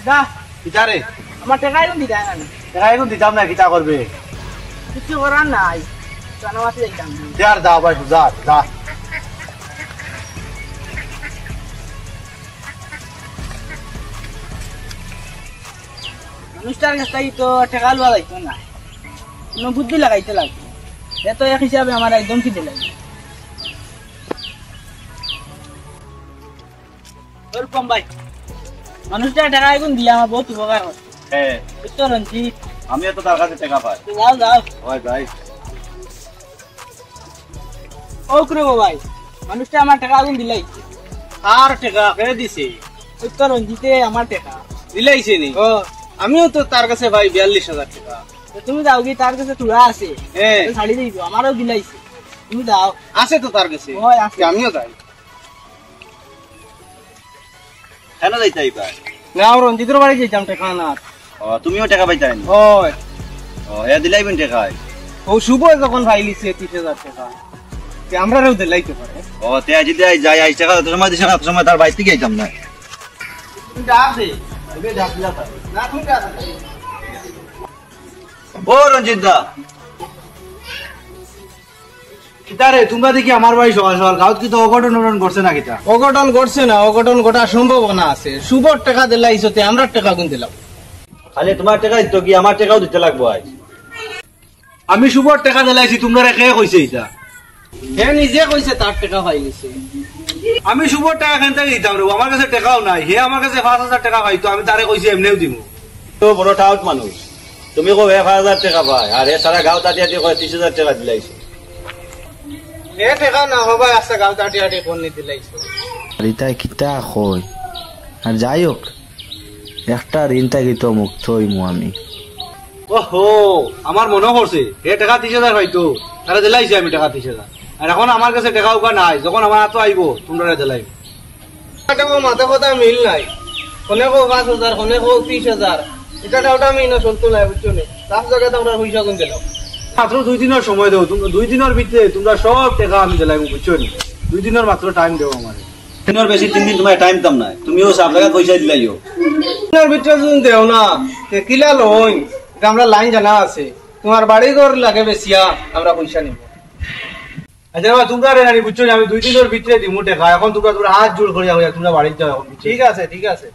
দা কিতা রে আমার টাকা এখন দিতে হয় না টাকা এখন দিতাম না কিতা করবে কিছু করার নাই জানামাতে যাইতাম যার দা ভাই যা যা মানুষটার কাছে তো টাকা লওয়া যাইতো না কোনো বুদ্ধি লাগাইতে লাগবে এত এক হিসাবে আমার একদম খিদে লাগে ওরকম ভাই মানুষটার টাকা এখন দিলে আমার বহুত উপকার হয় হ্যাঁ বুঝতো রঞ্জিত আমিও তো তার কাছে টাকা পাই যাও যাও ওই ভাই ও করে ভাই মানুষটা আমার টাকা এখন দিলাই আর টাকা কে দিছে বুঝতো রঞ্জিতে আমার টাকা দিলাইছে নি ও আমিও তো তার কাছে ভাই 42,000 টাকা তো তুমি যাও কি তার কাছে তুলা আছে হ্যাঁ ছাড়ি দিব আমারও দিলাইছে তুমি দাও আছে তো তার কাছে ওই আছে আমিও যাই কেন যাইতাই ভাই না রঞ্জিতের বাড়ি যাইতাম টাকা না ও তুমিও টাকা পাইতাই না ওই ও হে দিলাইবেন টাকায় ও শুভ যখন ফাইলিছে 30,000 টাকা তে আমরাও দিলাইতে পারে ও তে আজ যাই যাই আজ টাকা তো সময় দিছ না সময় তার বাইতে গেইতাম না তুমি ডাক দে তুমি ডাক দিলা তার না তুমি ডাক দে ও রঞ্জিত দা কিতা রে তোমরা দেখি আমার বাড়ি সকাল সকাল গাঁত কি তো অঘটন করছে না কিতা অঘটন ঘটছে না অঘটন ঘটার সম্ভাবনা আছে শুভর টাকা দিলাইছো তে আমরা টাকা গুন দিলাম খালি তোমার টাকা দিত কি আমার টাকাও দিতে লাগবো আজ আমি শুভর টাকা দিলাইছি তোমরা কে কইছে এটা হে নিজে কইছে তার টাকা ফাইলিছে আমি শুভর টাকা কেন থেকে দিতাম রে আমার কাছে টাকাও নাই হে আমার কাছে 5,000 টাকা পাইতো আমি তারে কইছি এমনিও দিব তো বড় টাউট মানুষ তুমি কো 1,000 টাকা পাই আর এ সারা গাঁও তাটিয়া দিয়ে 30,000 টাকা দিলাইছে হে টাকা না হবে আচ্ছা গাঁও তাটি আটি কোন নি দিলাইছো রিতাই কিতা কই আর যাই হোক একটা ঋণ থাকি তো মুক্ত হইমু আমি ওহো আমার মনে পড়ছে হে টাকা 30,000 পাইতো তারা দিলাইছে আমি টাকা 30,000 আর এখন আমার কাছে টাকা উকা নাই যখন আমার হাতে আইবো তোমরা দিলাই টাকা মাথা কথা মিল নাই কোনে কো 5,000 কোনে কো 30,000 এটা ওটা আমি না চলতো না বুঝছো নি লাস্ট জায়গাতে আমরা পয়সা গুন দিলাম মাত্র 2 দিনের সময় দাও তুমি 2 দিনের ভিতরে তোমরা সব টাকা আমি দিলাইবো বুঝছো নি 2 দিনের মাত্র টাইম দাও আমারে দিনের বেশি 3 দিন তোমার টাইম দাম নাই তুমিও সব জায়গা পয়সা দিলাইও দিনের ভিতরে যদি দেও না তে কিলা লইন এটা আমরা লাইন জানা আছে তোমার বাড়ি ঘর লাগে বেশিয়া আমরা পয়সা নিব আচ্ছা বাবা তোমরা রে নানি বুঝছো নি আমি 2 দিনের ভিতরে দিমু টাকা এখন তোমরা হাত জোড় করিয়া হইয়া তোমরা বাড়িতে যাও ঠিক আছে